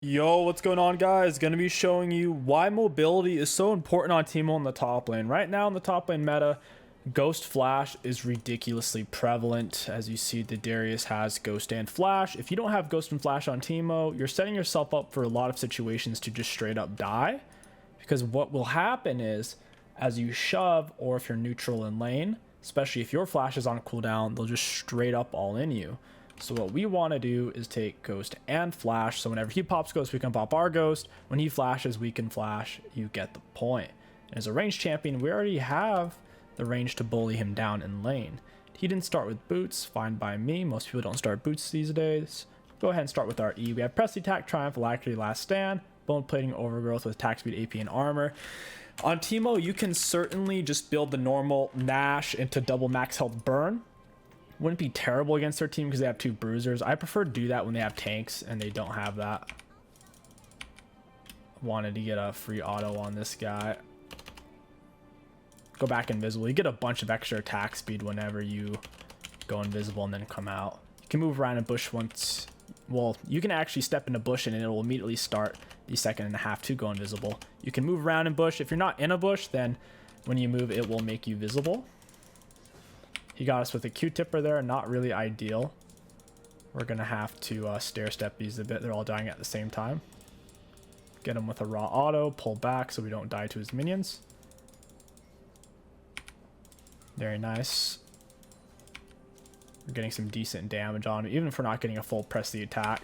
Yo, what's going on, guys? Gonna be showing you why mobility is so important on Teemo in the top lane. Right now in the top lane meta, Ghost Flash is ridiculously prevalent. As you see, the Darius has Ghost and Flash. If you don't have Ghost and Flash on Teemo, you're setting yourself up for a lot of situations to just straight up die. Because what will happen is, as you shove, or if you're neutral in lane, especially if your Flash is on cooldown, they'll just straight up all in you. So what we want to do is take Ghost and Flash. So whenever he pops Ghost, we can pop our Ghost. When he flashes, we can flash. You get the point. And as a ranged champion, we already have the range to bully him down in lane. He didn't start with boots. Fine by me. Most people don't start boots these days. Go ahead and start with our E. We have Press Attack, Triumph, Alacrity, Last Stand, Bone Plating, Overgrowth with attack speed, AP, and armor. On Teemo, you can certainly just build the normal Nash into double max health burn. Wouldn't be terrible against their team because they have two bruisers. I prefer to do that when they have tanks and they don't have that. Wanted to get a free auto on this guy. Go back invisible. You get a bunch of extra attack speed whenever you go invisible and then come out. You can move around a bush once. Well, you can actually step in a bush and it will immediately start the second and a half to go invisible. You can move around in bush. If you're not in a bush, then when you move, it will make you visible. He got us with a Q-tipper there, not really ideal. We're gonna have to stair step these a bit. They're all dying at the same time. Get him with a raw auto, pull back so we don't die to his minions. Very nice. We're getting some decent damage on him, even if we're not getting a full press the attack.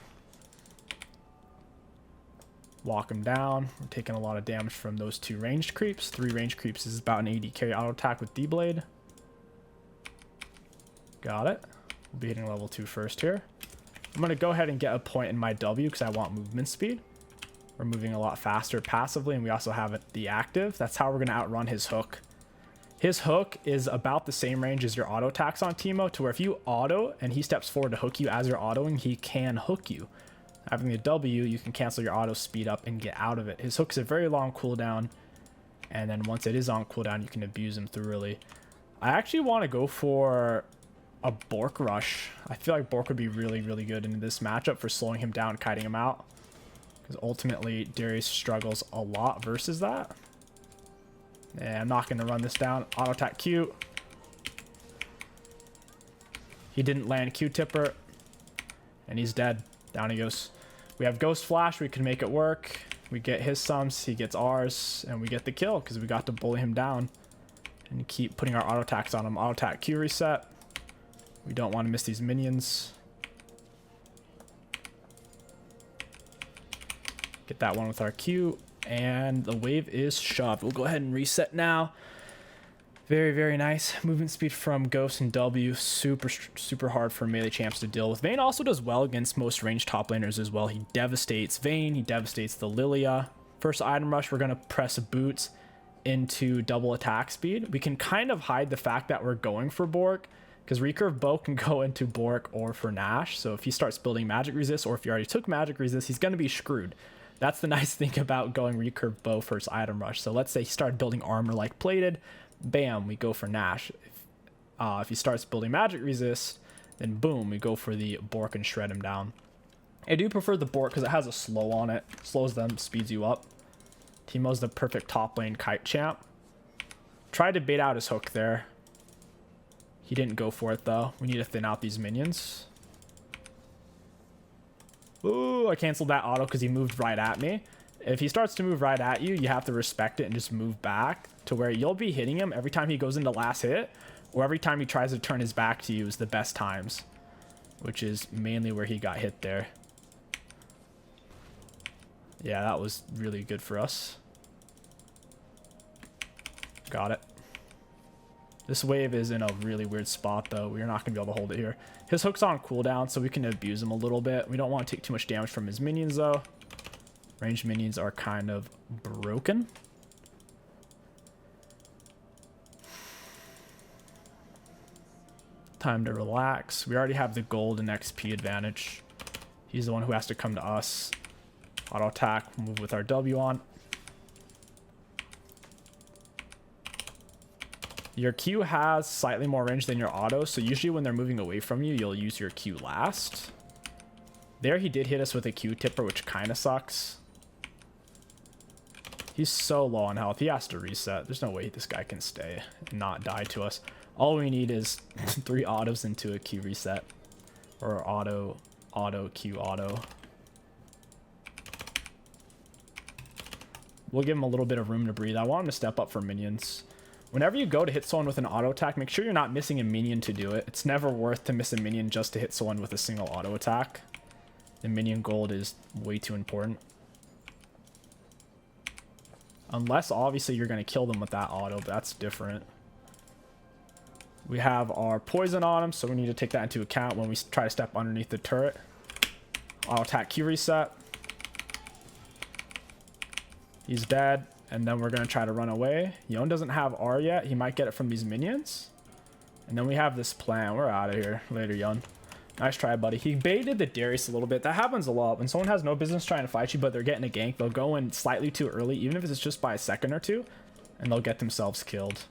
Walk him down. We're taking a lot of damage from those two ranged creeps. 3 ranged creeps is about an 80 carry auto attack with D-Blade. Got it. We'll be hitting level 2 first here. I'm going to go ahead and get a point in my W because I want movement speed. We're moving a lot faster passively, and we also have the active. That's how we're going to outrun his hook. His hook is about the same range as your auto attacks on Teemo, to where if you auto and he steps forward to hook you as you're autoing, he can hook you. Having the W, you can cancel your auto speed up and get out of it. His hook's a very long cooldown, and then once it is on cooldown, you can abuse him thoroughly. I actually want to go for a Bork rush. I feel like Bork would be really, really good in this matchup for slowing him down, kiting him out. Because ultimately, Darius struggles a lot versus that. Yeah, I'm not going to run this down. Auto attack Q. He didn't land Q-tipper. And he's dead. Down he goes. We have Ghost Flash. We can make it work. We get his sums. He gets ours. And we get the kill because we got to bully him down. And keep putting our auto attacks on him. Auto attack Q reset. We don't want to miss these minions. Get that one with our Q. And the wave is shoved. We'll go ahead and reset now. Very, very nice. Movement speed from Ghost and W. Super, super hard for melee champs to deal with. Vayne also does well against most ranged top laners as well. He devastates Vayne. He devastates the Lilia. First item rush, we're going to press boots into double attack speed. We can kind of hide the fact that we're going for Bork, because recurve bow can go into Bork or for Nash. So if he starts building magic resist, or if you already took magic resist, he's going to be screwed. That's the nice thing about going recurve bow first item rush. So let's say he started building armor like plated, bam, we go for Nash. If he starts building magic resist, then boom, we go for the Bork and shred him down. I do prefer the Bork because it has a slow on it. Slows them, speeds you up. Teemo's the perfect top lane kite champ. Tried to bait out his hook there. He didn't go for it though. We need to thin out these minions. Ooh, I canceled that auto because he moved right at me. If he starts to move right at you, you have to respect it and just move back to where you'll be hitting him every time he goes into last hit, or every time he tries to turn his back to you is the best times, which is mainly where he got hit there. Yeah, that was really good for us. Got it. This wave is in a really weird spot, though. We're not going to be able to hold it here. His hook's on cooldown, so we can abuse him a little bit. We don't want to take too much damage from his minions, though. Ranged minions are kind of broken. Time to relax. We already have the gold and XP advantage. He's the one who has to come to us. Auto attack, move with our W on. Your Q has slightly more range than your auto, so usually when they're moving away from you, you'll use your Q last. There he did hit us with a Q-tipper, which kind of sucks. He's so low on health. He has to reset. There's no way this guy can stay and not die to us. All we need is 3 autos into a Q reset. Or auto, Q, auto. We'll give him a little bit of room to breathe. I want him to step up for minions. Whenever you go to hit someone with an auto attack, make sure you're not missing a minion to do it. It's never worth to miss a minion just to hit someone with a single auto attack. The minion gold is way too important. Unless, obviously, you're going to kill them with that auto, but that's different. We have our poison on him, so we need to take that into account when we try to step underneath the turret. Auto attack Q reset. He's dead, and then we're going to try to run away. Yon doesn't have R yet. He might get it from these minions. And then we have this plan. We're out of here. Later, Yon. Nice try, buddy. He baited the Darius a little bit. That happens a lot. When someone has no business trying to fight you, but they're getting a gank, they'll go in slightly too early, even if it's just by a second or two, and they'll get themselves killed.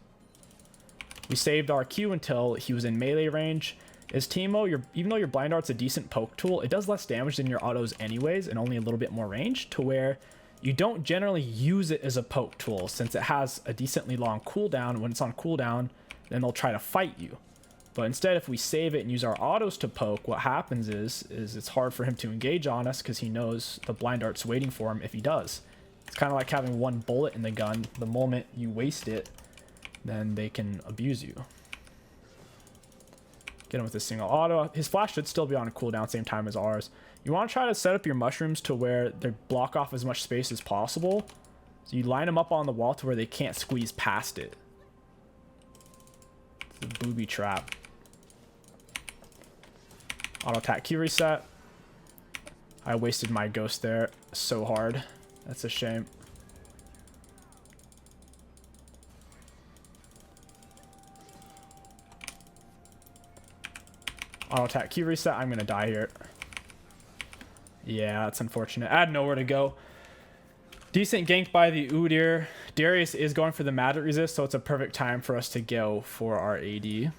We saved our Q until he was in melee range. As Teemo, even though your blind art's a decent poke tool, it does less damage than your autos anyways, and only a little bit more range, to where you don't generally use it as a poke tool, since it has a decently long cooldown. When it's on cooldown, then they'll try to fight you. But instead, if we save it and use our autos to poke, what happens is it's hard for him to engage on us because he knows the blind art's waiting for him if he does. It's kind of like having one bullet in the gun. The moment you waste it, then they can abuse you. Get him with a single auto. His flash should still be on a cooldown same time as ours. You want to try to set up your mushrooms to where they block off as much space as possible. So you line them up on the wall to where they can't squeeze past it. It's a booby trap. Auto attack Q reset. I wasted my ghost there so hard. That's a shame. Auto attack Q reset. I'm gonna die here. Yeah, that's unfortunate. I had nowhere to go. Decent gank by the Udyr. Darius is going for the magic resist, so it's a perfect time for us to go for our AD.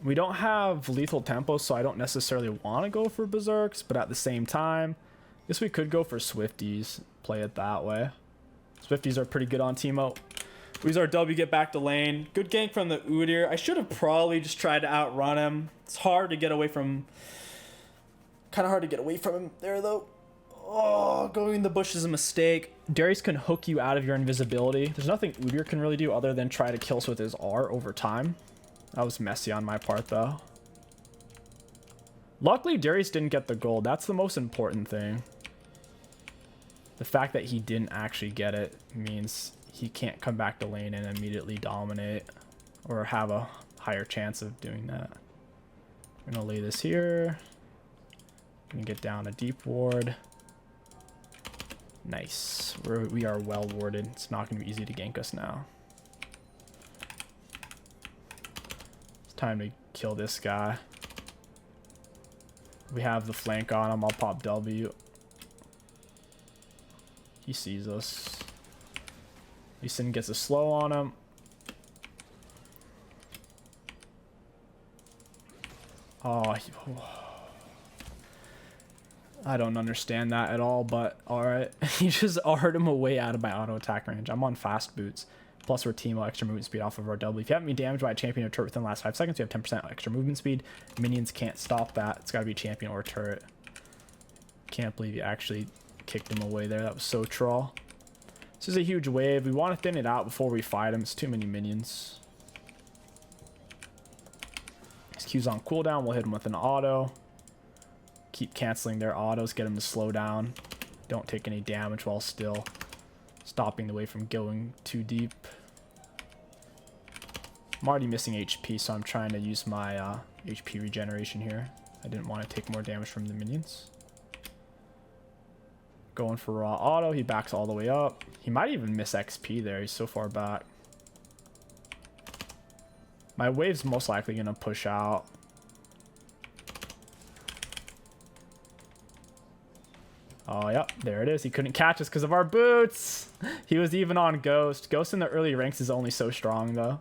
We don't have lethal tempo, so I don't necessarily want to go for berserks, but at the same time, I guess we could go for Swifties. Play it that way. Swifties are pretty good on Teemo. We use our W, get back to lane. Good gank from the Udyr. I should have probably just tried to outrun him. It's hard to get away from... Kind of hard to get away from him there, though. Oh, going in the bush is a mistake. Darius can hook you out of your invisibility. There's nothing Udyr can really do other than try to kill us with his R over time. That was messy on my part, though. Luckily, Darius didn't get the gold. That's the most important thing. The fact that he didn't actually get it means he can't come back to lane and immediately dominate or have a higher chance of doing that. I'm going to lay this here. Gonna get down a deep ward. Nice. We are well warded. It's not going to be easy to gank us now. It's time to kill this guy. We have the flank on him. I'll pop W. He sees us. Lee Sin gets a slow on him. Oh, I don't understand that at all, but alright. He just R'd him away out of my auto attack range. I'm on fast boots. Plus we're Teemo, extra movement speed off of our W. If you haven't been damaged by a champion or turret within the last 5 seconds, you have 10% extra movement speed. Minions can't stop that. It's got to be champion or turret. Can't believe you actually kicked him away there. That was so troll. This is a huge wave. We want to thin it out before we fight him. It's too many minions. His Q's on cooldown. We'll hit him with an auto. Keep canceling their autos. Get him to slow down. Don't take any damage while still stopping the wave from going too deep. I'm already missing HP, so I'm trying to use my HP regeneration here. I didn't want to take more damage from the minions. Going for raw auto. He backs all the way up. He might even miss XP there. He's so far back. My wave's most likely going to push out. Oh, yep. There it is. He couldn't catch us because of our boots. He was even on Ghost. Ghost in the early ranks is only so strong, though.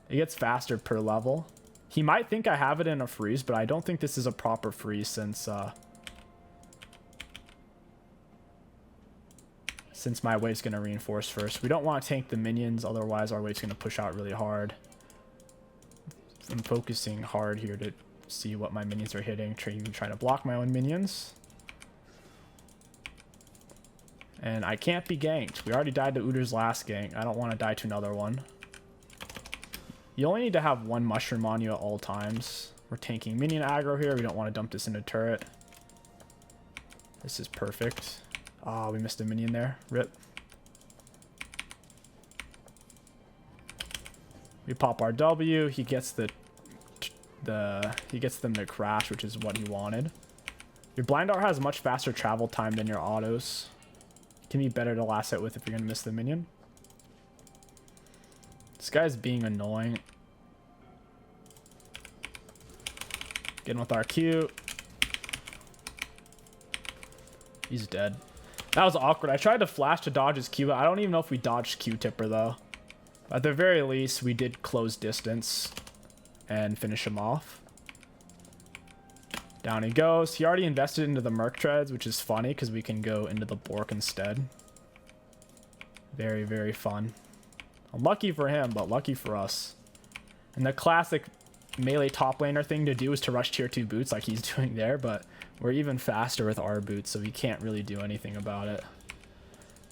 It gets faster per level. He might think I have it in a freeze, but I don't think this is a proper freeze since since my wave's going to reinforce first. We don't want to tank the minions, otherwise our wave's going to push out really hard. I'm focusing hard here to see what my minions are hitting, trying to block my own minions. And I can't be ganked. We already died to Uder's last gank. I don't want to die to another one. You only need to have one mushroom on you at all times. We're tanking minion aggro here. We don't want to dump this into turret. This is perfect. Oh, we missed a minion there. Rip. We pop our W. He gets he gets them to crash, which is what he wanted. Your blind art has much faster travel time than your autos. Can be better to last hit with if you're gonna miss the minion. This guy's being annoying. Getting with our Q. He's dead. That was awkward. I tried to flash to dodge his Q, but I don't even know if we dodged Q-tipper though. At the very least, we did close distance and finish him off. Down he goes. He already invested into the Merc Treads, which is funny because we can go into the Bork instead. Very, very fun. Unlucky for him, but lucky for us. And the classic melee top laner thing to do is to rush tier 2 boots like he's doing there, but we're even faster with our boots, so he can't really do anything about it.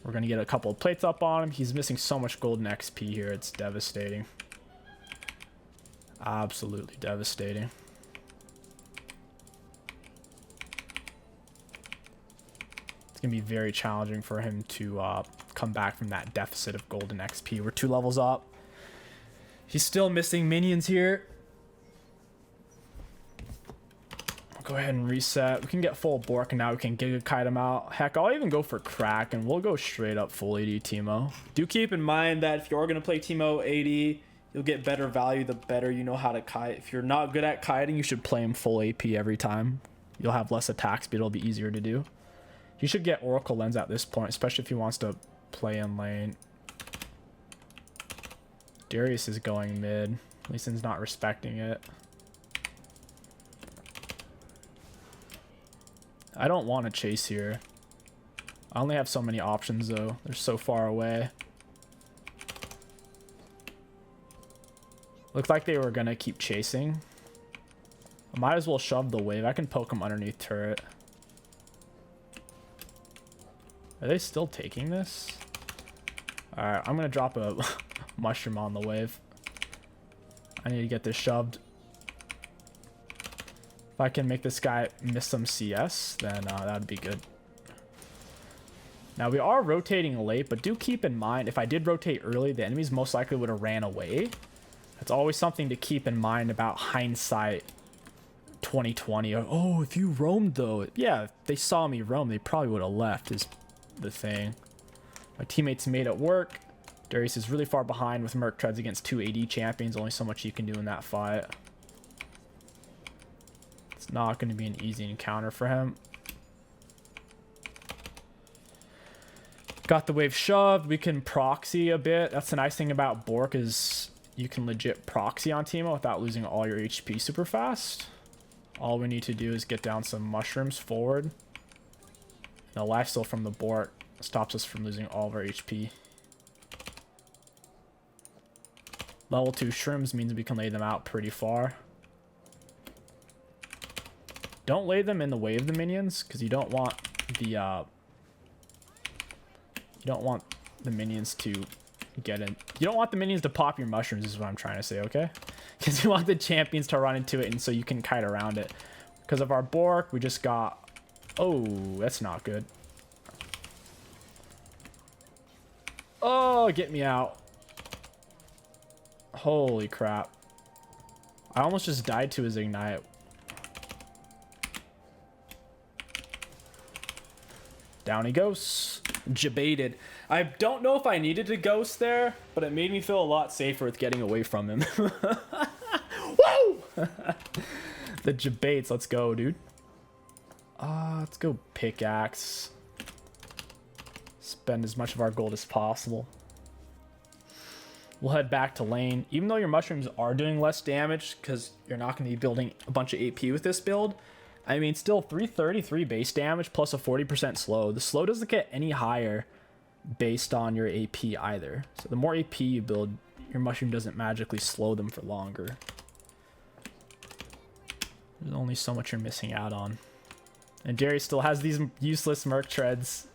We're going to get a couple of plates up on him. He's missing so much golden XP here. It's devastating. Absolutely devastating. It's going to be very challenging for him to come back from that deficit of golden XP. We're 2 levels up. He's still missing minions here. I'll go ahead and reset. We can get full Bork, and now we can Giga Kite him out. Heck, I'll even go for Crack, and we'll go straight up full AD Teemo. Do keep in mind that if you're going to play Teemo AD, you'll get better value the better you know how to kite. If you're not good at kiting, you should play him full AP every time. You'll have less attack speed. It'll be easier to do. He should get Oracle Lens at this point, especially if he wants to play in lane. Darius is going mid. Lee Sin's not respecting it. I don't want to chase here. I only have so many options though. They're so far away. Looked like they were gonna keep chasing. I might as well shove the wave. I can poke him underneath turret. Are they still taking this? Alright, I'm gonna drop a mushroom on the wave. I need to get this shoved. If I can make this guy miss some CS, then that'd be good. Now we are rotating late, but do keep in mind, if I did rotate early, the enemies most likely would have ran away. That's always something to keep in mind about hindsight 2020. Oh, if you roamed though. Yeah, if they saw me roam, they probably would have left is the thing. My teammates made it work. Darius is really far behind with Merc Treads against 2 AD champions. Only so much you can do in that fight. It's not going to be an easy encounter for him. Got the wave shoved. We can proxy a bit. That's the nice thing about Bork is you can legit proxy on Teemo without losing all your HP super fast. All we need to do is get down some mushrooms forward. The lifesteal from the Bork stops us from losing all of our HP. Level 2 shrooms means we can lay them out pretty far. Don't lay them in the way of the minions because you don't want the minions to get in. You don't want the minions to pop your mushrooms is what I'm trying to say, okay? Because you want the champions to run into it and so you can kite around it. Because of our Bork, we just got... Oh, that's not good. Oh, get me out. Holy crap. I almost just died to his ignite. Down he goes. Jebaited. I don't know if I needed to ghost there, but it made me feel a lot safer with getting away from him. Woo! The Jebaits. Let's go, dude. Let's go pickaxe. Spend as much of our gold as possible. We'll head back to lane. Even though your mushrooms are doing less damage because you're not going to be building a bunch of AP with this build, I mean, still 333 base damage plus a 40% slow. The slow doesn't get any higher based on your AP either. So the more AP you build, your mushroom doesn't magically slow them for longer. There's only so much you're missing out on. And Darius still has these useless Merc treads.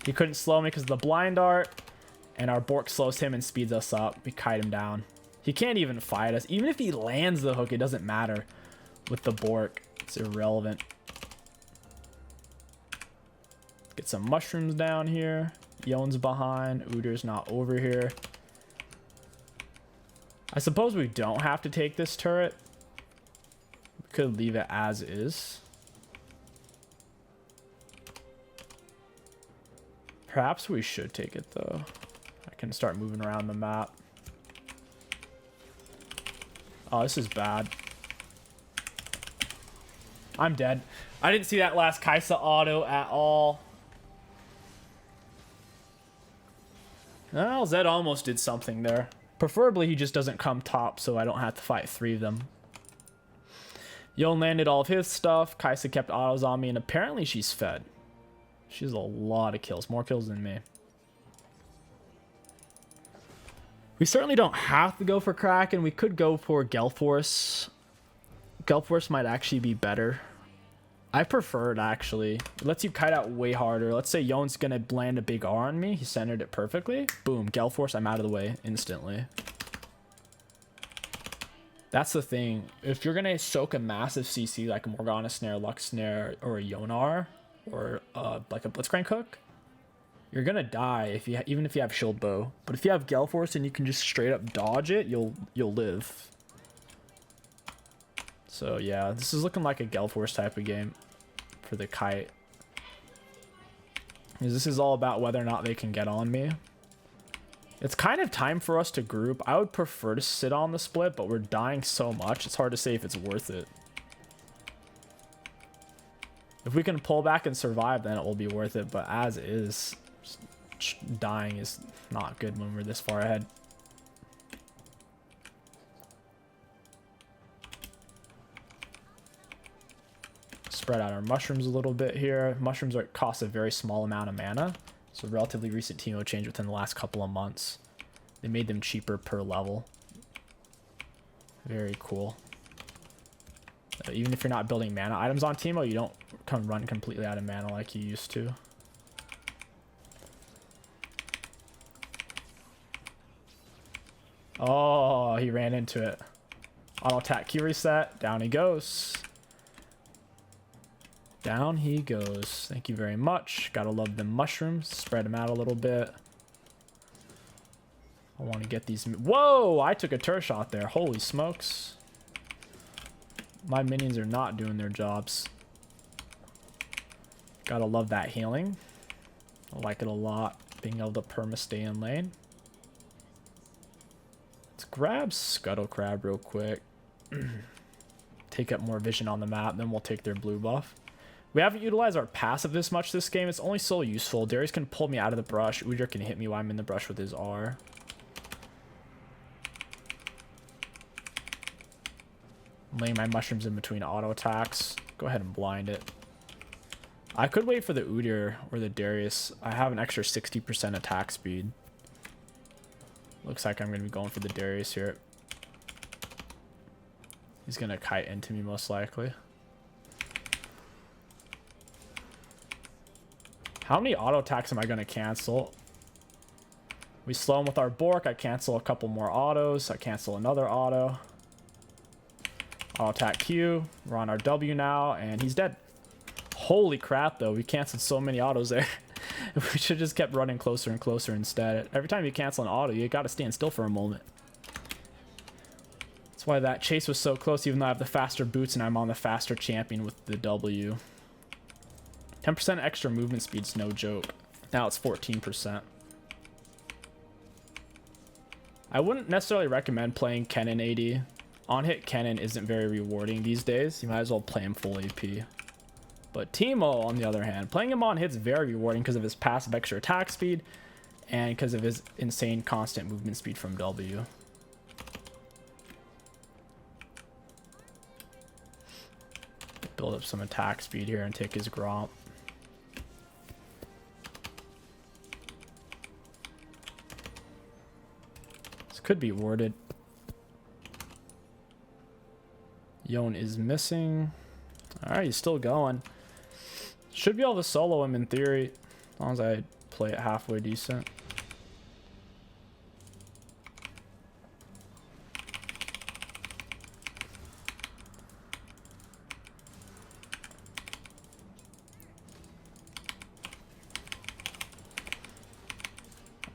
He couldn't slow me because of the blind art. And our Bork slows him and speeds us up. We kite him down. He can't even fight us. Even if he lands the hook, it doesn't matter with the Bork. It's irrelevant. Get some mushrooms down here. Yon's behind. Udir's not over here. I suppose we don't have to take this turret. We could leave it as is. Perhaps we should take it though. I can start moving around the map. Oh, this is bad. I'm dead. I didn't see that last Kaisa auto at all. Well, Zed almost did something there. Preferably he just doesn't come top so I don't have to fight 3 of them. Yon landed all of his stuff. Kaisa kept autos on me and apparently she's fed. She has a lot of kills. More kills than me. We certainly don't have to go for Kraken. We could go for Gelforce. Gelforce might actually be better. I prefer it actually. It lets you kite out way harder. Let's say Yon's gonna land a big R on me. He centered it perfectly. Boom, Gelforce, I'm out of the way instantly. That's the thing. If you're gonna soak a massive CC like a Morgana Snare, Lux Snare, or a Yonar, or like a Blitzcrank hook, you're gonna die if you even if you have Shield Bow. But if you have Gelforce and you can just straight up dodge it, you'll live. So yeah, this is looking like a Gelforce type of game for the kite. Because this is all about whether or not they can get on me. It's kind of time for us to group. I would prefer to sit on the split, but we're dying so much, it's hard to say if it's worth it. If we can pull back and survive, then it will be worth it. But as is, dying is not good when we're this far ahead. Spread out our mushrooms a little bit here. Mushrooms cost a very small amount of mana. It's a relatively recent Teemo change within the last couple of months. They made them cheaper per level. Very cool. Even if you're not building mana items on Teemo, you don't run completely out of mana like you used to. Oh, he ran into it. Auto attack Q reset. Down he goes. Down he goes. Thank you very much. Gotta love the mushrooms. Spread them out a little bit. I want to get these. Whoa! I took a turret shot there. Holy smokes. My minions are not doing their jobs. Gotta love that healing. I like it a lot. Being able to perma stay in lane. Let's grab Scuttle Crab real quick. Take up more vision on the map. Then we'll take their blue buff. We haven't utilized our passive this much this game. It's only so useful. Darius can pull me out of the brush. Udyr can hit me while I'm in the brush with his R. I'm laying my mushrooms in between auto attacks. Go ahead and blind it. I could wait for the Udyr or the Darius. I have an extra 60% attack speed. Looks like I'm going to be going for the Darius here. He's going to kite into me most likely. How many auto attacks am I going to cancel? We slow him with our Bork. I cancel a couple more autos. I cancel another auto. Auto attack Q. We're on our W now, and he's dead. Holy crap, though. We canceled so many autos there. We should have just kept running closer and closer instead. Every time you cancel an auto, you got to stand still for a moment. That's why that chase was so close, even though I have the faster boots and I'm on the faster champion with the W. 10% extra movement speed's no joke. Now it's 14%. I wouldn't necessarily recommend playing Kennen AD. On-hit Kennen isn't very rewarding these days. You might as well play him full AP. But Teemo, on the other hand, playing him on hit's very rewarding because of his passive extra attack speed and because of his insane constant movement speed from W. Build up some attack speed here and take his Gromp. Could be warded. Yon is missing. Alright, he's still going. Should be able to solo him in theory, as long as I play it halfway decent.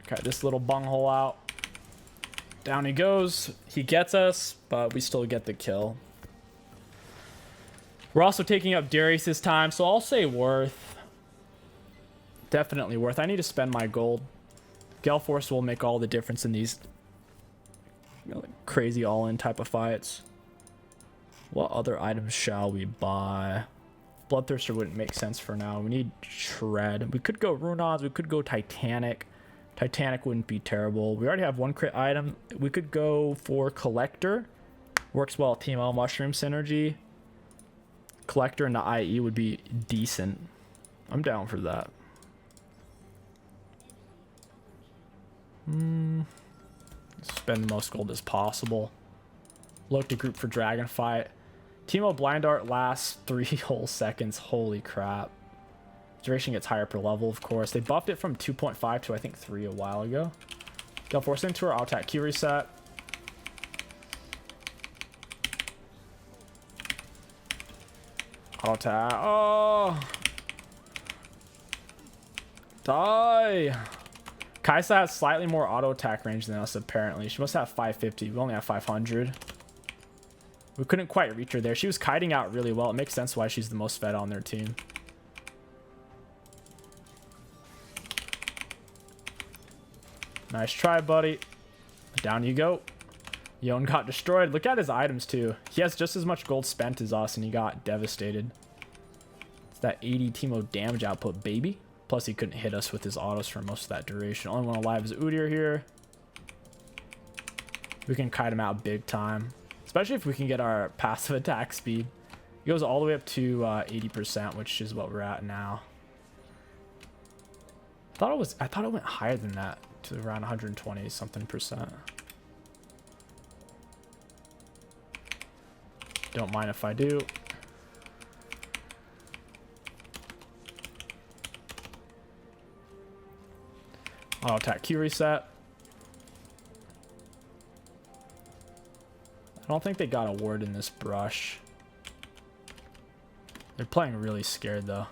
Okay, this little bunghole out. Down he goes. He gets us, but we still get the kill. We're also taking up Darius this time, so I'll say worth. Definitely worth. I need to spend my gold. Gale Force will make all the difference in these crazy all-in type of fights. What other items shall we buy? Bloodthirster wouldn't make sense for now. We need Shred. We could go Runons. We could go Titanic. Titanic wouldn't be terrible. We already have one crit item. We could go for Collector. Works well at Teemo. Mushroom Synergy. Collector into IE would be decent. I'm down for that. Spend the most gold as possible. Look to group for Dragon Fight. Teemo Blind Art lasts 3 whole seconds. Holy crap. Duration gets higher per level, of course. They buffed it from 2.5 to I think 3 a while ago. Gale Force into her. I'll attack Q reset. Auto attack. Oh! Die! Kaisa has slightly more auto attack range than us, apparently. She must have 550. We only have 500. We couldn't quite reach her there. She was kiting out really well. It makes sense why she's the most fed on their team. Nice try, buddy. Down you go. Yon got destroyed. Look at his items, too. He has just as much gold spent as us, and he got devastated. It's that 80 Teemo damage output, baby. Plus, he couldn't hit us with his autos for most of that duration. Only one alive is Udyr here. We can kite him out big time. Especially if we can get our passive attack speed. It goes all the way up to 80%, which is what we're at now. I thought it went higher than that, to around 120 something percent. Don't mind if I do. Auto attack Q reset. I don't think they got a ward in this brush. They're playing really scared though.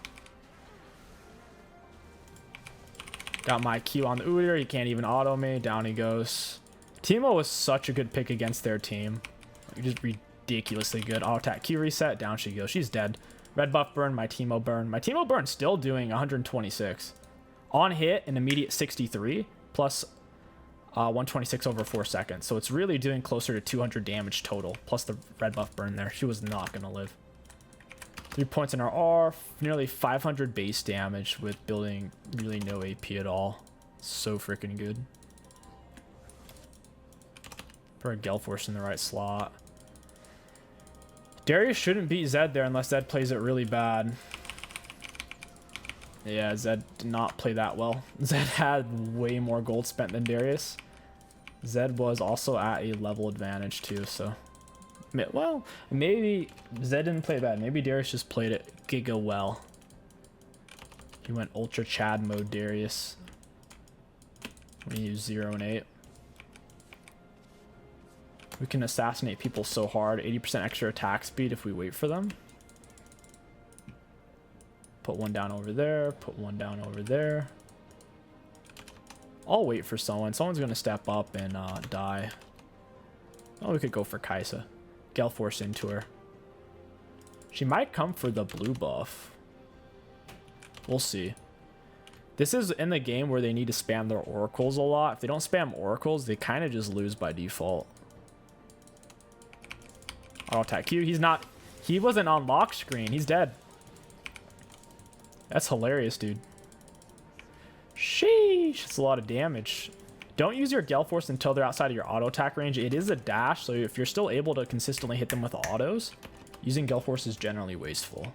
Got my Q on the Udyr. He can't even auto me. Down he goes. Teemo was such a good pick against their team. Just ridiculously good. Auto attack Q reset. Down she goes. She's dead. Red buff burn. My Teemo burn. My Teemo burn still doing 126. On hit, an immediate 63. Plus 126 over 4 seconds. So it's really doing closer to 200 damage total. Plus the red buff burn there. She was not going to live. 3 points in our R, nearly 500 base damage with building really no AP at all. So freaking good. Put a Gale Force in the right slot. Darius shouldn't beat Zed there unless Zed plays it really bad. Yeah, Zed did not play that well. Zed had way more gold spent than Darius. Zed was also at a level advantage too, so... Well, maybe Zed didn't play bad. Maybe Darius just played it giga well. He went Ultra Chad mode, Darius. We use 0 and 8. We can assassinate people so hard. 80% extra attack speed if we wait for them. Put one down over there. Put one down over there. I'll wait for someone. Someone's going to step up and die. Oh, we could go for Kaisa. Gale Force into her. She might come for the blue buff. We'll see. This is in the game where they need to spam their oracles a lot. If they don't spam oracles, they kind of just lose by default. Auto attack Q. He wasn't on lock screen. He's dead. That's hilarious, dude. Sheesh. It's a lot of damage. Don't use your Gale Force until they're outside of your auto attack range. It is a dash, so if you're still able to consistently hit them with autos, using Gale Force is generally wasteful.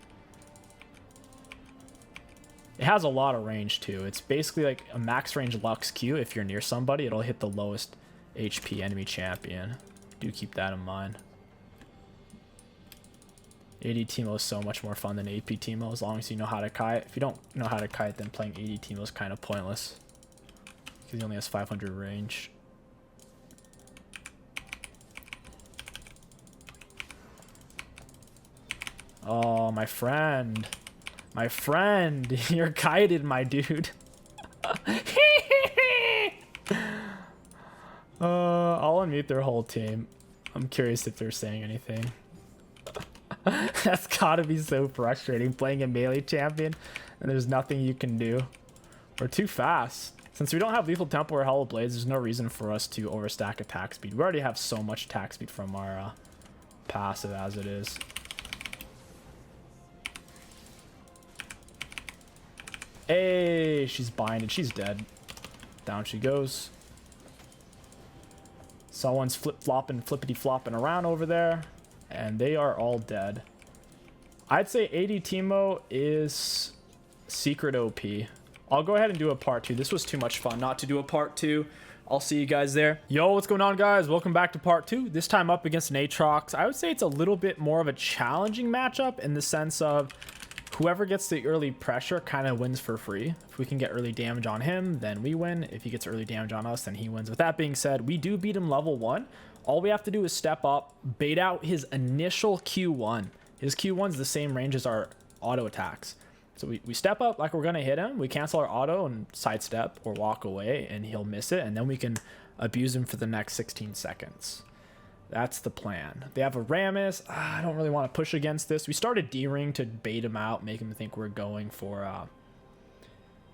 It has a lot of range too. It's basically like a max range Lux Q. If you're near somebody, it'll hit the lowest HP enemy champion. Do keep that in mind. AD Teemo is so much more fun than AP Teemo as long as you know how to kite. If you don't know how to kite, then playing AD Teemo is kind of pointless because he only has 500 range. Oh, my friend. My friend. You're kited, my dude. I'll unmute their whole team. I'm curious if they're saying anything. That's gotta be so frustrating playing a melee champion and there's nothing you can do. We're too fast. Since we don't have lethal tempo or hollow blades, there's no reason for us to overstack attack speed. We already have so much attack speed from our passive as it is. Hey, she's binded. She's dead. Down she goes. Someone's flip-flopping, flippity-flopping around over there. And they are all dead. I'd say AD Teemo is secret OP. I'll go ahead and do a part 2. This was too much fun not to do a part 2. I'll see you guys there. Yo, what's going on, guys? Welcome back to part 2. This time up against an Aatrox. I would say it's a little bit more of a challenging matchup in the sense of whoever gets the early pressure kind of wins for free. If we can get early damage on him, then we win. If he gets early damage on us, then he wins. With that being said, we do beat him level 1. All we have to do is step up, bait out his initial Q1. His Q1's the same range as our auto attacks. So we step up like we're going to hit him. We cancel our auto and sidestep or walk away, and he'll miss it. And then we can abuse him for the next 16 seconds. That's the plan. They have a Rammus. I don't really want to push against this. We started D-Ring to bait him out, make him think we're going for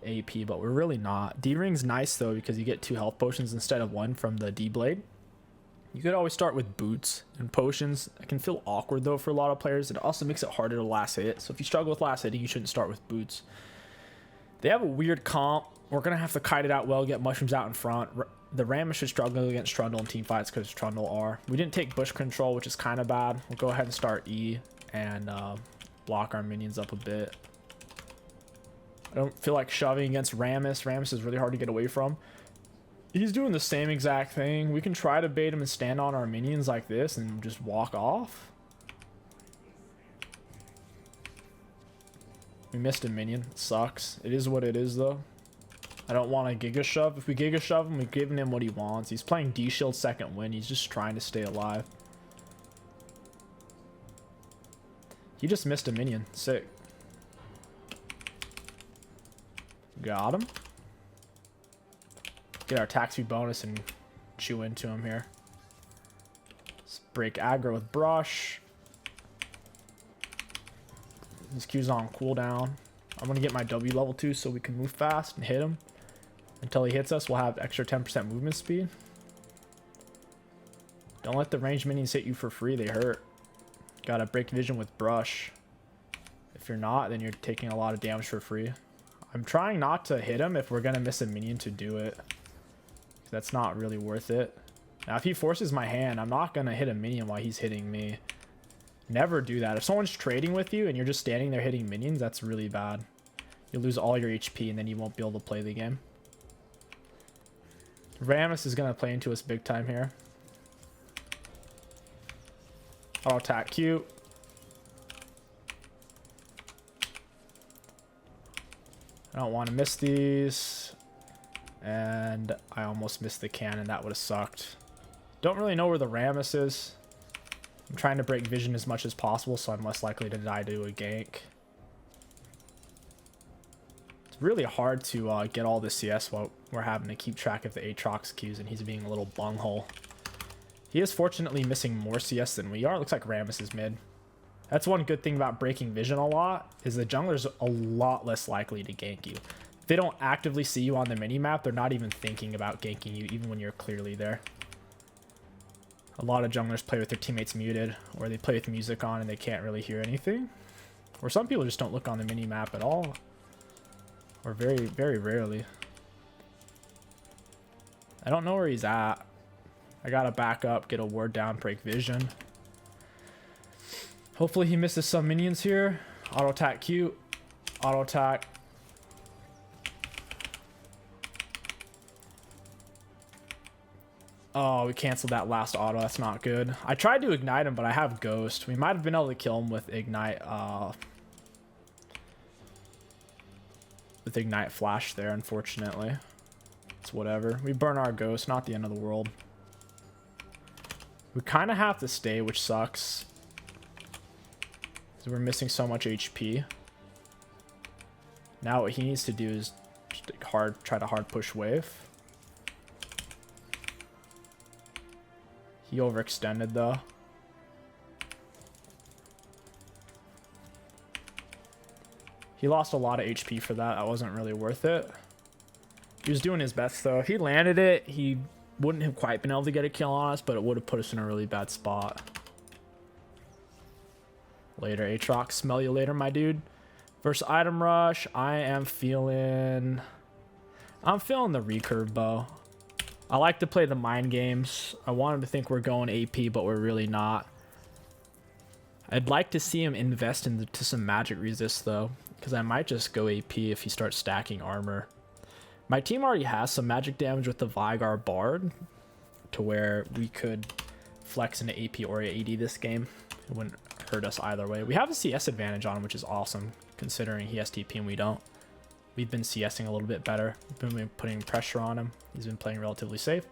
AP, but we're really not. D-Ring's nice, though, because you get 2 health potions instead of 1 from the D-Blade. You could always start with boots and potions. It can feel awkward, though, for a lot of players. It also makes it harder to last hit. So if you struggle with last hitting, you shouldn't start with boots. They have a weird comp. We're going to have to kite it out well, get mushrooms out in front. The Rammus should struggle against Trundle in team fights because Trundle are. We didn't take bush control, which is kind of bad. We'll go ahead and start E and block our minions up a bit. I don't feel like shoving against Rammus. Rammus is really hard to get away from. He's doing the same exact thing. We can try to bait him and stand on our minions like this and just walk off. We missed a minion. It sucks. It is what it is, though. I don't want to Giga Shove. If we Giga Shove him, we've given him what he wants. He's playing D-Shield second win. He's just trying to stay alive. He just missed a minion. Sick. Got him. Get our attack speed bonus and chew into him here. Let's break aggro with brush. His Q's on cooldown. I'm going to get my W level 2 so we can move fast and hit him. Until he hits us, we'll have extra 10% movement speed. Don't let the ranged minions hit you for free. They hurt. Gotta break vision with brush. If you're not, then you're taking a lot of damage for free. I'm trying not to hit him if we're going to miss a minion to do it. That's not really worth it. Now, if he forces my hand, I'm not going to hit a minion while he's hitting me. Never do that. If someone's trading with you and you're just standing there hitting minions, that's really bad. You'll lose all your HP and then you won't be able to play the game. Rammus is going to play into us big time here. Auto attack Q. I don't want to miss these. And I almost missed the cannon. That would have sucked. Don't really know where the Rammus is. I'm trying to break vision as much as possible so I'm less likely to die to a gank. It's really hard to get all the CS while we're having to keep track of the Aatrox Qs and he's being a little bunghole. He is fortunately missing more CS than we are. Looks like Rammus is mid. That's one good thing about breaking vision a lot, is the jungler's a lot less likely to gank you. If they don't actively see you on the minimap, they're not even thinking about ganking you, even when you're clearly there. A lot of junglers play with their teammates muted, or they play with music on and they can't really hear anything. Or some people just don't look on the minimap at all. Or very, very rarely. I don't know where he's at. I gotta back up, get a ward down, break vision. Hopefully he misses some minions here. Auto attack Q. Auto attack. Oh, we canceled that last auto. That's not good. I tried to ignite him, but I have Ghost. We might have been able to kill him with Ignite. With Ignite Flash there, unfortunately. It's whatever. We burn our Ghost. Not the end of the world. We kind of have to stay, which sucks. Because we're missing so much HP. Now what he needs to do is just try to hard push wave. He overextended though. He lost a lot of HP for that. That wasn't really worth it. He was doing his best though. If he landed it, he wouldn't have quite been able to get a kill on us, but it would have put us in a really bad spot. Later, Aatrox. Smell you later, my dude. Versus item rush, I'm feeling the recurve bow. I like to play the mind games. I wanted to think we're going AP, but we're really not. I'd like to see him invest into some magic resist though, because I might just go AP if he starts stacking armor. My team already has some magic damage with the Vygar Bard, to where we could flex into AP or AD this game. It wouldn't hurt us either way. We have a CS advantage on him, which is awesome, considering he has TP and we don't. We've been CSing a little bit better. We've been putting pressure on him. He's been playing relatively safe.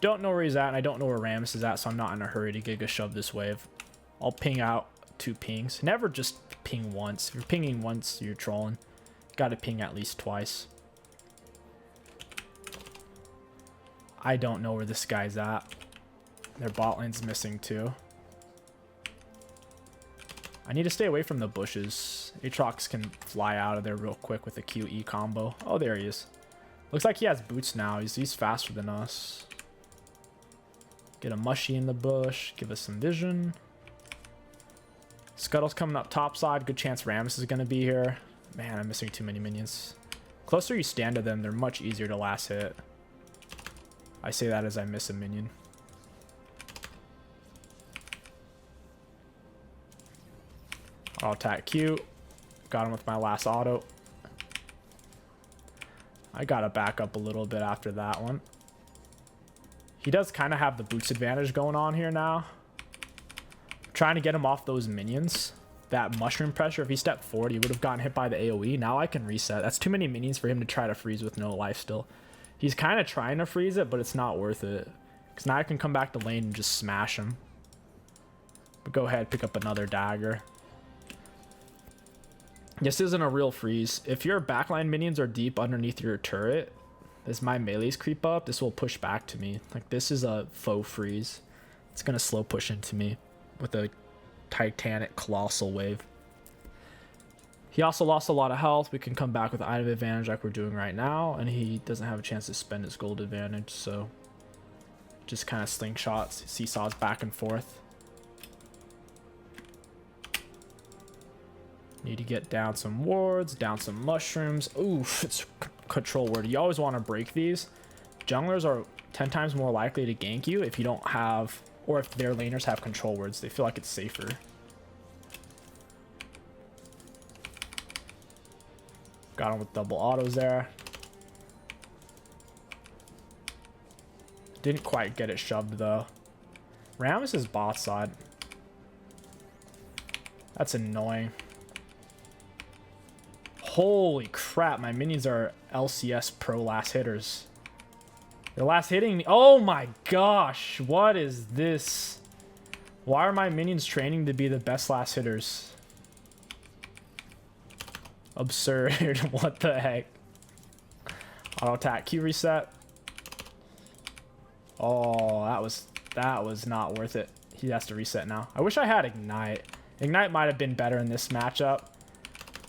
Don't know where he's at, and I don't know where Rammus is at, so I'm not in a hurry to Giga shove this wave. I'll ping out 2 pings. Never just ping once. If you're pinging once, you're trolling. Gotta ping at least twice. I don't know where this guy's at. Their bot lane's missing too. I need to stay away from the bushes. Aatrox can fly out of there real quick with a QE combo. Oh, there he is. Looks like he has boots now. He's faster than us. Get a mushy in the bush. Give us some vision. Scuttle's coming up top side. Good chance Rammus is going to be here. Man, I'm missing too many minions. Closer you stand to them, they're much easier to last hit. I say that as I miss a minion. I'll attack Q. Got him with my last auto. I gotta back up a little bit after that one. He does kind of have the boots advantage going on here now. Trying to get him off those minions. That mushroom pressure, if he stepped forward, he would have gotten hit by the AoE. Now I can reset. That's too many minions for him to try to freeze with no life still. He's kind of trying to freeze it, but it's not worth it. Because now I can come back to lane and just smash him. But go ahead, pick up another dagger. This isn't a real freeze. If your backline minions are deep underneath your turret, as my melees creep up, this will push back to me. Like, this is a faux freeze. It's going to slow push into me with a Titanic Colossal Wave. He also lost a lot of health. We can come back with item advantage like we're doing right now, and he doesn't have a chance to spend his gold advantage, so just kind of slingshots, seesaws back and forth. Need to get down some wards, down some mushrooms. Oof, it's control word. You always want to break these. Junglers are 10 times more likely to gank you if you don't have, or if their laners have control words. They feel like it's safer. Got him with double autos there. Didn't quite get it shoved though. Rammus is bot side. That's annoying. Holy crap, my minions are LCS pro last hitters. They're last hitting me. Oh my gosh, what is this? Why are my minions training to be the best last hitters? Absurd. What the heck? Auto attack, Q reset. Oh, that was not worth it. He has to reset now. I wish I had Ignite. Ignite might have been better in this matchup.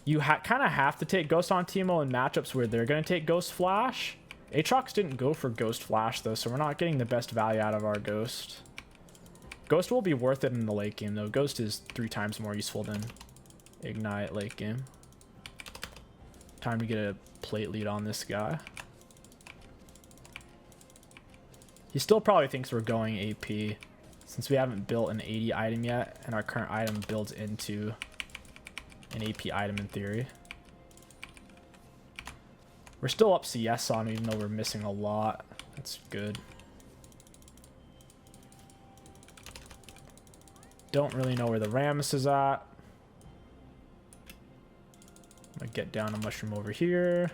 You kind of have to take Ghost on Teemo in matchups where they're going to take Ghost Flash. Aatrox didn't go for Ghost Flash though, so we're not getting the best value out of our Ghost. Ghost will be worth it in the late game though. Ghost is 3 times more useful than Ignite late game. Time to get a plate lead on this guy. He still probably thinks we're going AP since we haven't built an 80 item yet, and our current item builds into an AP item in theory. We're still up CS on him, even though we're missing a lot. That's good. Don't really know where the Rammus is at. I'm gonna get down a mushroom over here.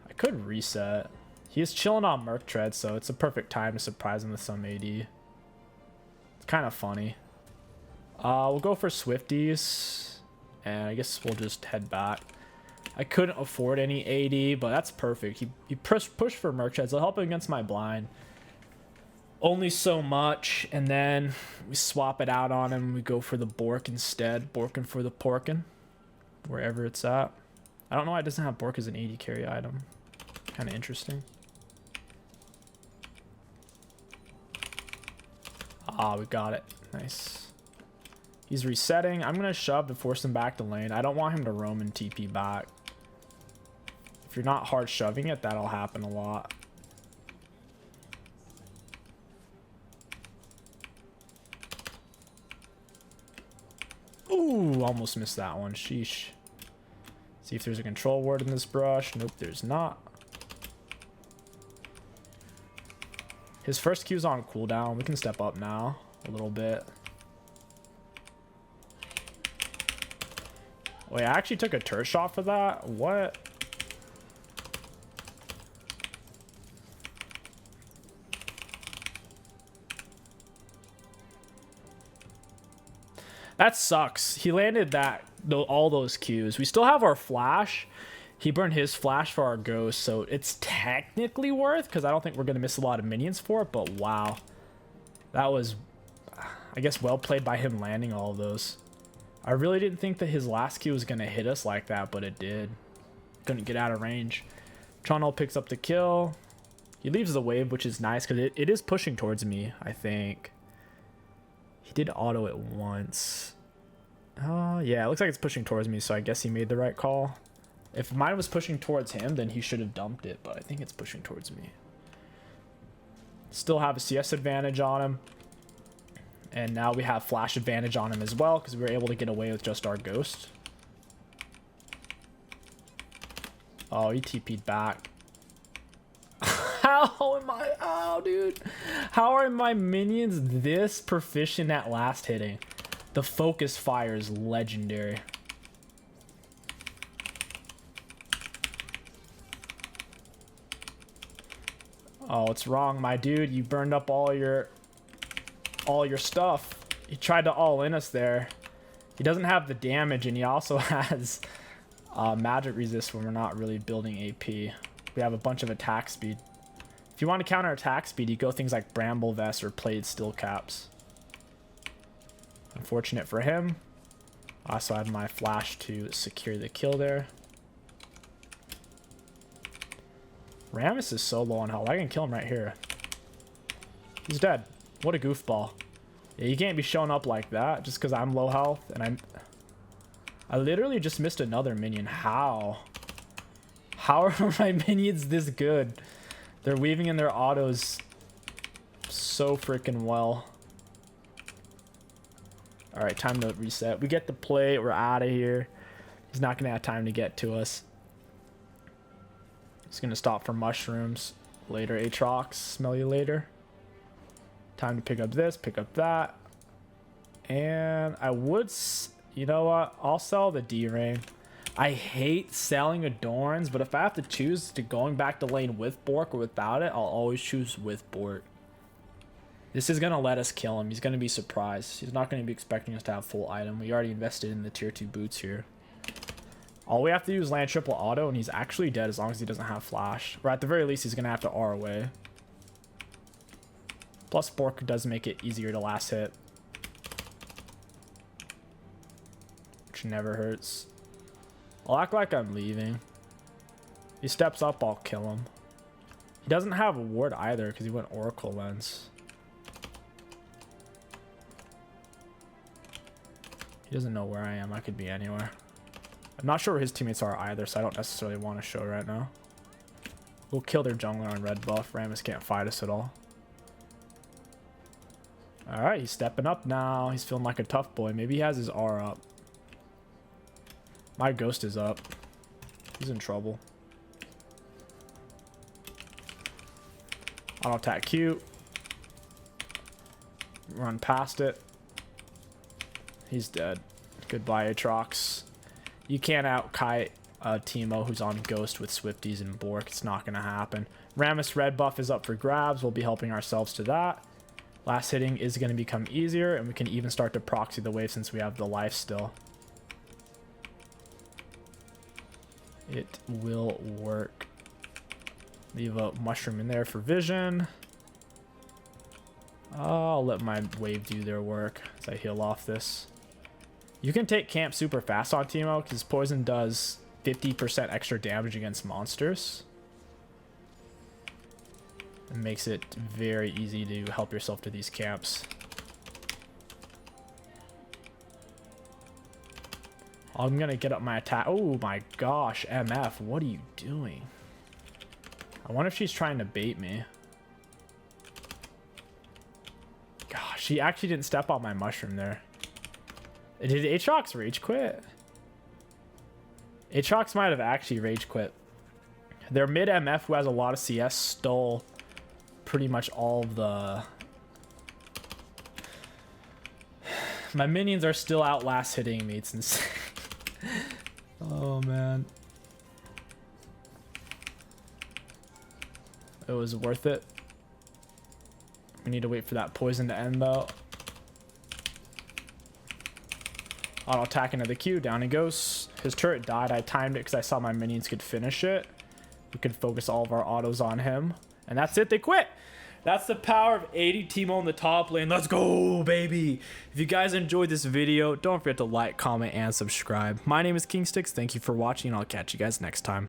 I could reset. He is chilling on Merc Tread, so it's a perfect time to surprise him with some AD. It's kind of funny. We'll go for Swifties, and I guess we'll just head back. I couldn't afford any AD, but that's perfect. He pushed for Merc Treads. It'll help him against my blind. Only so much, and then we swap it out on him. We go for the Bork instead. Borkin for the Porkin, wherever it's at. I don't know why it doesn't have Bork as an AD carry item. Kind of interesting. Ah, we got it. Nice. He's resetting. I'm going to shove to force him back to lane. I don't want him to roam and TP back. If you're not hard shoving it, that'll happen a lot. Ooh, almost missed that one. Sheesh. See if there's a control ward in this brush. Nope, there's not. His first Q's on cooldown. We can step up now a little bit. Wait, I actually took a turret shot for that? What? That sucks. He landed that, all those Qs. We still have our flash. He burned his flash for our ghost, so it's technically worth, because I don't think we're going to miss a lot of minions for it, but wow. That was, I guess, well played by him landing all of those. I really didn't think that his last Q was going to hit us like that, but it did. Couldn't get out of range. Chonol picks up the kill. He leaves the wave, which is nice, because it is pushing towards me, I think. He did auto it once. Yeah, it looks like it's pushing towards me, so I guess he made the right call. If mine was pushing towards him, then he should have dumped it, but I think it's pushing towards me. Still have a CS advantage on him. And now we have flash advantage on him as well, because we were able to get away with just our ghost. Oh, he TP'd back. How am I? Oh, dude. How are my minions this proficient at last hitting? The focus fire is legendary. Oh, what's wrong, my dude? You burned up all your stuff. He tried to all in us there. He doesn't have the damage, and he also has magic resist when we're not really building AP. We have a bunch of attack speed. If you want to counter attack speed, you go things like Bramble Vest or Plated Steel Caps. Unfortunate for him. I also had my flash to secure the kill there. Rammus is so low on health. I can kill him right here. He's dead. What a goofball. Yeah, you can't be showing up like that just because I'm low health and I literally just missed another minion. How? How are my minions this good? They're weaving in their autos so freaking well. Alright, time to reset. We get the plate. We're out of here. He's not going to have time to get to us. He's going to stop for mushrooms. Later, Aatrox. Smell you later. Time to pick up this, pick up that. And I would... You know what? I'll sell the D-Ring. I hate selling Adorns, but if I have to choose to going back to lane with Bork or without it, I'll always choose with Bork. This is going to let us kill him. He's going to be surprised. He's not going to be expecting us to have full item. We already invested in the tier 2 boots here. All we have to do is land triple auto, and he's actually dead as long as he doesn't have flash. Or at the very least, he's going to have to R away. Plus, Bork does make it easier to last hit. Which never hurts. I'll act like I'm leaving. If he steps up, I'll kill him. He doesn't have a ward either because he went Oracle Lens. He doesn't know where I am. I could be anywhere. I'm not sure where his teammates are either, so I don't necessarily want to show right now. We'll kill their jungler on red buff. Rammus can't fight us at all. Alright, he's stepping up now. He's feeling like a tough boy. Maybe he has his R up. My ghost is up. He's in trouble. Auto attack Q. Run past it. He's dead. Goodbye, Aatrox. You can't out-kite Teemo who's on Ghost with Swifties and Bork. It's not going to happen. Rammus red buff is up for grabs. We'll be helping ourselves to that. Last hitting is going to become easier, and we can even start to proxy the wave since we have the life still. It will work. Leave a mushroom in there for vision. I'll let my wave do their work as I heal off this. You can take camp super fast on Teemo because poison does 50% extra damage against monsters. It makes it very easy to help yourself to these camps. I'm gonna get up my attack. Oh my gosh, MF, what are you doing? I wonder if she's trying to bait me. Gosh, she actually didn't step on my mushroom there. Did Aatrox rage quit? Aatrox might have actually rage quit. Their mid MF who has a lot of CS stole pretty much all of the... My minions are still out last hitting me. It's insane. Oh man. It was worth it. We need to wait for that poison to end though. Auto attack into the queue. Down he goes. His turret died. I timed it because I saw my minions could finish it. We could focus all of our autos on him. And that's it. They quit. That's the power of 80 Teemo in the top lane. Let's go, baby. If you guys enjoyed this video, don't forget to like, comment, and subscribe. My name is Kingsticks. Thank you for watching. I'll catch you guys next time.